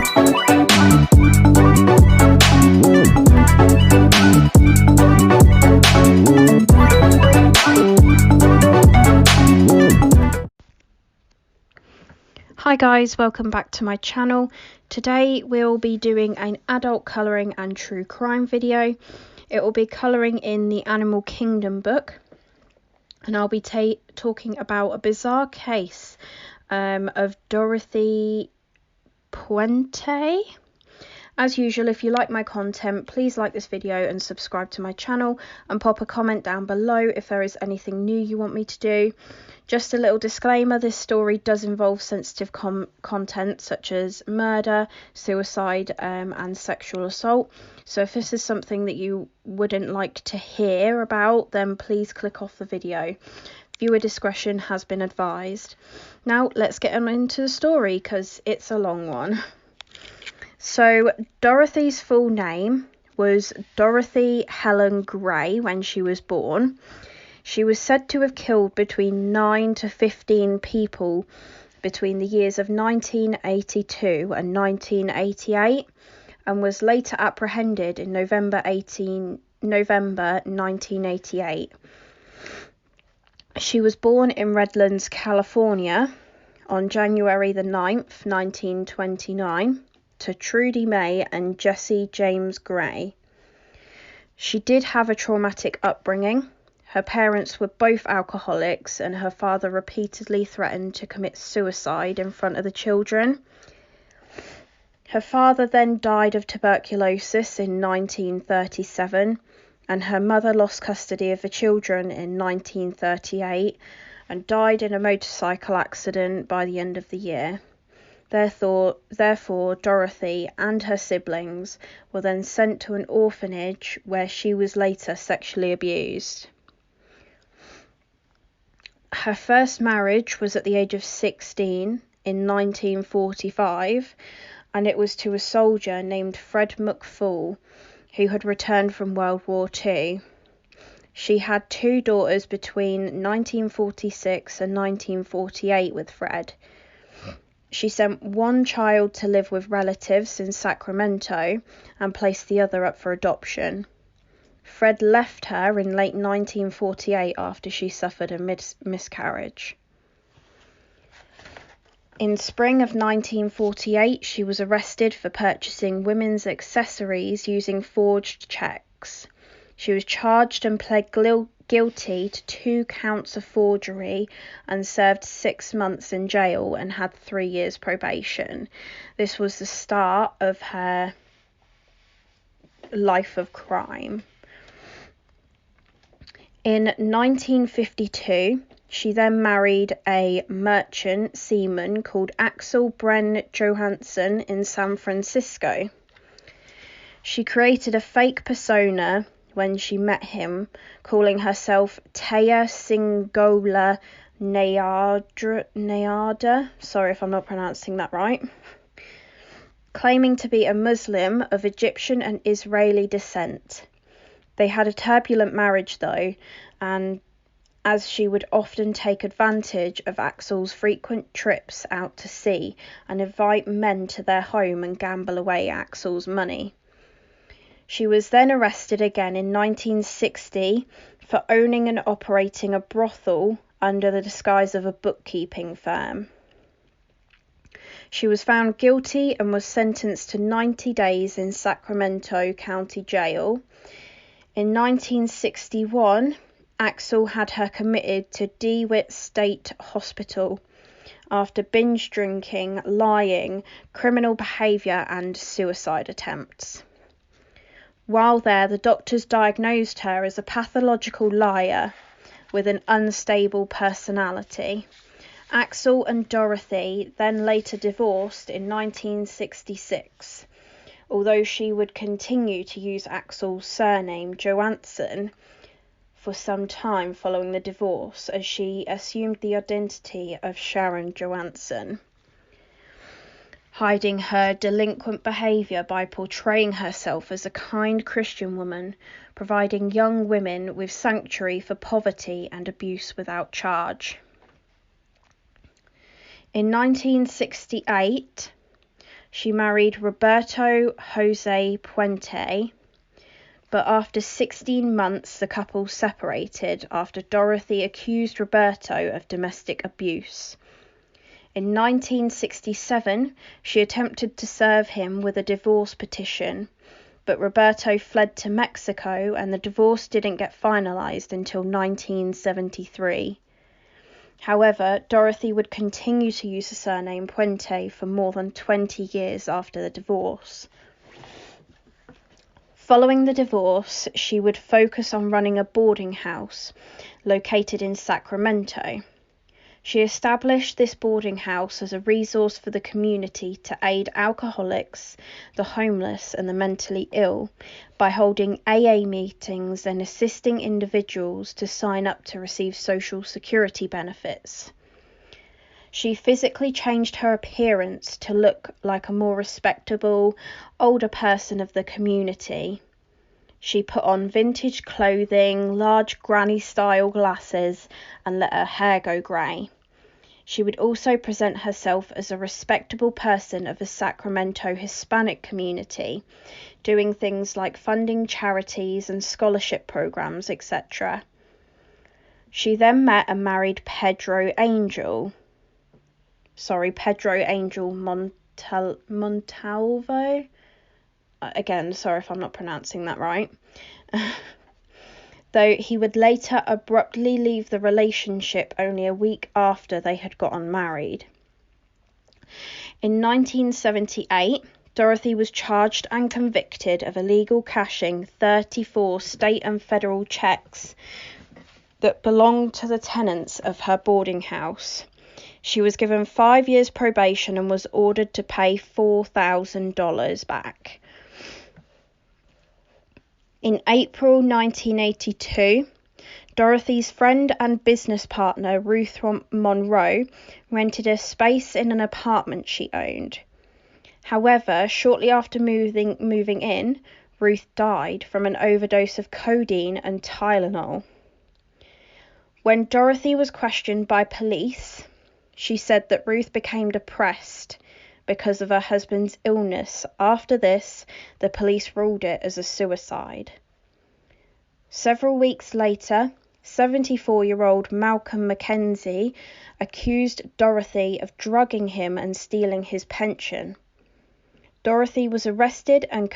Hi guys, welcome back to my channel. Today we'll be doing an adult colouring and true crime video. It will be colouring in the Animal Kingdom book, and I'll be talking about a bizarre case of Dorothea Puente. As usual, if you like my content, please like this video and subscribe to my channel, and pop a comment down below if there is anything new you want me to do. Just a little disclaimer, this story does involve sensitive content such as murder, suicide and sexual assault. So if this is something that you wouldn't like to hear about, then please click off the video. Viewer discretion has been advised. Now let's get on into the story because it's a long one. So Dorothy's full name was Dorothy Helen Gray when she was born. She was said to have killed between 9 to 15 people between the years of 1982 and 1988, and was later apprehended in November 1988. She was born in Redlands, California on January the 9th, 1929. To Trudy May and Jesse James Gray. She did have a traumatic upbringing. Her parents were both alcoholics, and her father repeatedly threatened to commit suicide in front of the children. Her father then died of tuberculosis in 1937, and her mother lost custody of the children in 1938 and died in a motorcycle accident by the end of the year. Therefore, Dorothy and her siblings were then sent to an orphanage where she was later sexually abused. Her first marriage was at the age of 16 in 1945, and it was to a soldier named Fred McFall, who had returned from World War II. She had two daughters between 1946 and 1948 with Fred. She sent one child to live with relatives in Sacramento and placed the other up for adoption. Fred left her in late 1948 after she suffered a miscarriage. In spring of 1948, she was arrested for purchasing women's accessories using forged checks. She was charged and pled guilty to 2 counts of forgery and served 6 months in jail and had 3 years probation. This was the start of her life of crime. In 1952, she then married a merchant seaman called Axel Bren Johansson in San Francisco. She created a fake persona when she met him, calling herself Taya Singola Nayada, sorry if I'm not pronouncing that right, claiming to be a Muslim of Egyptian and Israeli descent. They had a turbulent marriage though, and as she would often take advantage of Axel's frequent trips out to sea and invite men to their home and gamble away Axel's money. She was then arrested again in 1960 for owning and operating a brothel under the disguise of a bookkeeping firm. She was found guilty and was sentenced to 90 days in Sacramento County Jail. In 1961, Axel had her committed to DeWitt State Hospital after binge drinking, lying, criminal behaviour and suicide attempts. While there, the doctors diagnosed her as a pathological liar with an unstable personality. Axel and Dorothy then later divorced in 1966, although she would continue to use Axel's surname Johansson for some time following the divorce, as she assumed the identity of Sharon Johansson, hiding her delinquent behaviour by portraying herself as a kind Christian woman, providing young women with sanctuary for poverty and abuse without charge. In 1968, She married Roberto Jose Puente, but after 16 months the couple separated after Dorothy accused Roberto of domestic abuse. In 1967, she attempted to serve him with a divorce petition, but Roberto fled to Mexico and the divorce didn't get finalized until 1973. However, Dorothy would continue to use the surname Puente for more than 20 years after the divorce. Following the divorce, she would focus on running a boarding house located in Sacramento. She established this boarding house as a resource for the community to aid alcoholics, the homeless, and the mentally ill by holding AA meetings and assisting individuals to sign up to receive Social Security benefits. She physically changed her appearance to look like a more respectable, older person of the community. She put on vintage clothing, large granny-style glasses, and let her hair go grey. She would also present herself as a respectable person of the Sacramento Hispanic community, doing things like funding charities and scholarship programs, etc. She then met and married Pedro Angel Montalvo. Again, sorry if I'm not pronouncing that right. Though he would later abruptly leave the relationship only a week after they had gotten married. In 1978, Dorothy was charged and convicted of illegal cashing 34 state and federal checks that belonged to the tenants of her boarding house. She was given 5 years probation and was ordered to pay $4,000 back. In April 1982, Dorothy's friend and business partner Ruth Monroe rented a space in an apartment she owned. However, shortly after moving in, Ruth died from an overdose of codeine and Tylenol. When Dorothy was questioned by police, she said that Ruth became depressed because of her husband's illness. After this, the police ruled it as a suicide. Several weeks later, 74-year-old Malcolm Mackenzie accused Dorothy of drugging him and stealing his pension. Dorothy was arrested and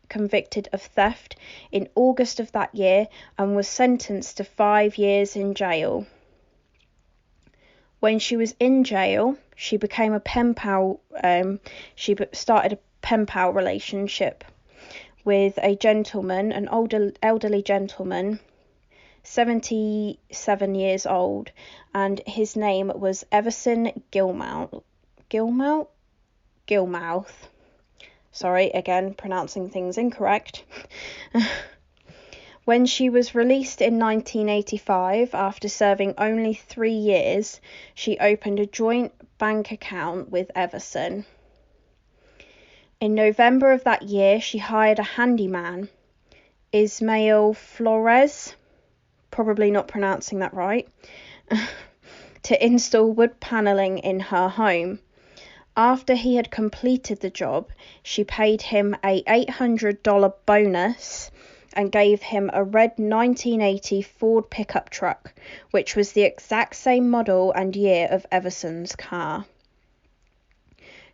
convicted of theft in August of that year and was sentenced to 5 years in jail. When she was in jail, she became a pen pal. She started a pen pal relationship with a gentleman, an elderly gentleman, 77 years old, and his name was Everson Gilmouth. Sorry, again, pronouncing things incorrect. When she was released in 1985, after serving only 3 years, she opened a joint bank account with Everson. In November of that year, she hired a handyman, Ismael Flores, probably not pronouncing that right, to install wood paneling in her home. After he had completed the job, she paid him a $800 bonus and gave him a red 1980 Ford pickup truck, which was the exact same model and year of Everson's car.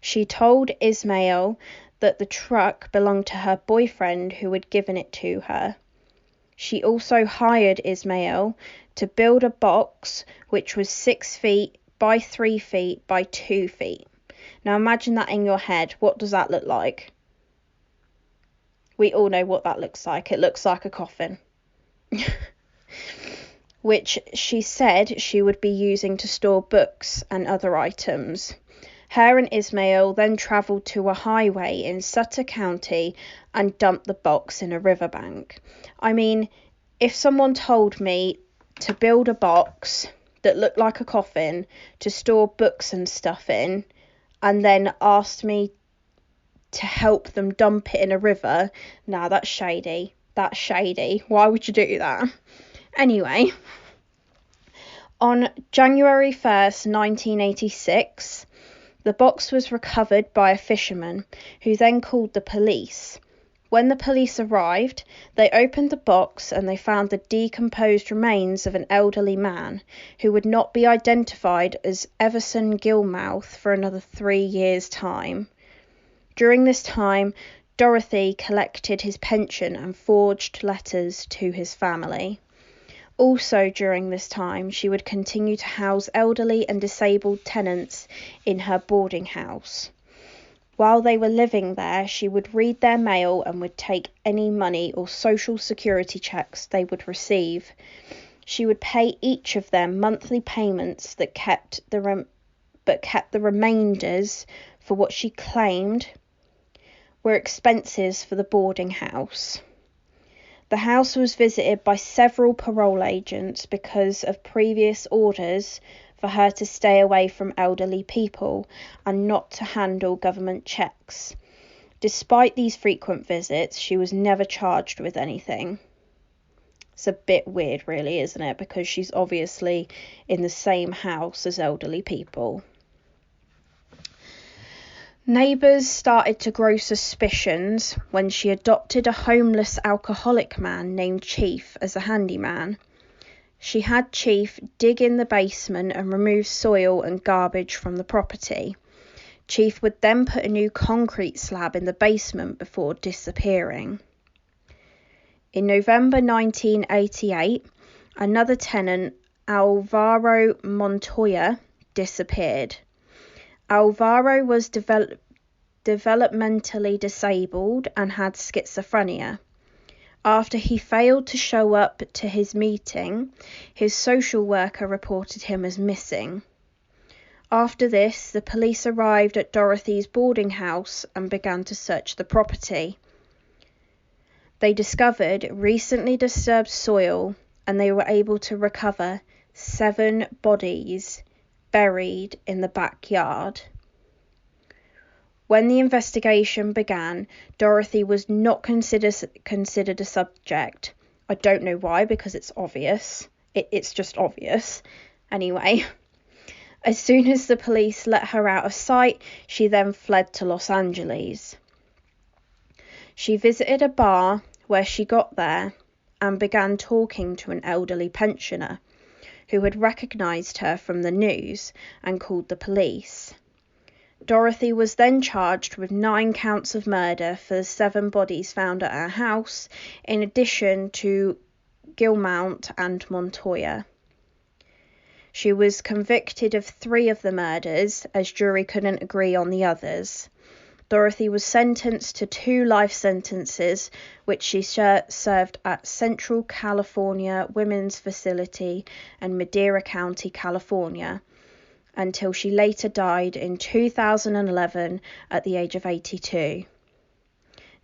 She told Ismael that the truck belonged to her boyfriend who had given it to her. She also hired Ismael to build a box which was 6 feet by 3 feet by 2 feet. Now imagine that in your head. What does that look like? We all know what that looks like. It looks like a coffin. Which she said she would be using to store books and other items. Her and Ismael then travelled to a highway in Sutter County and dumped the box in a riverbank. I mean, if someone told me to build a box that looked like a coffin to store books and stuff in, and then asked me to help them dump it in a river, nah, that's shady. That's shady. Why would you do that? Anyway, on January 1st, 1986, The box was recovered by a fisherman, who then called the police. When the police arrived, they opened the box and they found the decomposed remains of an elderly man who would not be identified as Everson Gilmouth for another 3 years' time. During this time, Dorothy collected his pension and forged letters to his family. Also during this time, she would continue to house elderly and disabled tenants in her boarding house. While they were living there, she would read their mail and would take any money or social security checks they would receive. She would pay each of them monthly payments that kept the remainders for what she claimed were expenses for the boarding house. The house was visited by several parole agents because of previous orders for her to stay away from elderly people and not to handle government checks. Despite these frequent visits, she was never charged with anything. It's a bit weird, really, isn't it? Because she's obviously in the same house as elderly people. Neighbours started to grow suspicions when she adopted a homeless alcoholic man named Chief as a handyman. She had Chief dig in the basement and remove soil and garbage from the property. Chief would then put a new concrete slab in the basement before disappearing. In November 1988, another tenant, Alvaro Montoya, disappeared. Alvaro was developmentally disabled and had schizophrenia. After he failed to show up to his meeting, his social worker reported him as missing. After this, the police arrived at Dorothy's boarding house and began to search the property. They discovered recently disturbed soil and they were able to recover 7 bodies buried in the backyard. When the investigation began, Dorothy was not considered a subject. I don't know why, because it's obvious. It's just obvious. Anyway, as soon as the police let her out of sight, she then fled to Los Angeles. She visited a bar where she got there and began talking to an elderly pensioner who had recognised her from the news and called the police. Dorothy was then charged with 9 counts of murder for the 7 bodies found at her house, in addition to Gilmouth and Montoya. She was convicted of 3 of the murders, as jury couldn't agree on the others. Dorothy was sentenced to 2 life sentences, which she served at Central California Women's Facility in Madera County, California, until she later died in 2011 at the age of 82.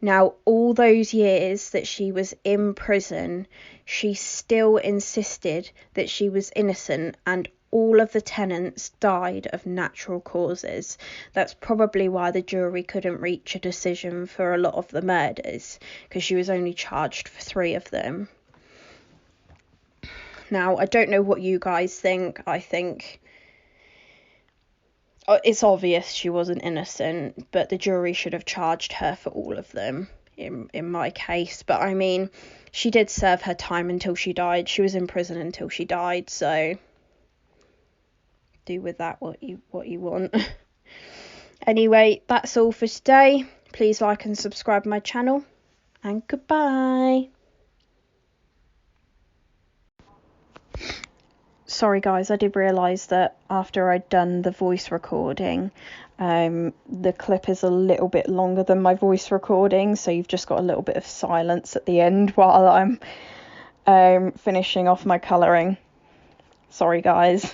Now, all those years that she was in prison, she still insisted that she was innocent and all of the tenants died of natural causes. That's probably why the jury couldn't reach a decision for a lot of the murders, because she was only charged for 3 of them. Now, I don't know what you guys think. I think it's obvious she wasn't innocent, but the jury should have charged her for all of them in my case. But I mean, she did serve her time until she died. She was in prison until she died, so do with that what you want. Anyway, that's all for today. Please like and subscribe my channel, and goodbye. Sorry guys, I did realise that after I'd done the voice recording, the clip is a little bit longer than my voice recording, so you've just got a little bit of silence at the end while I'm finishing off my colouring. Sorry guys.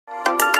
Bye.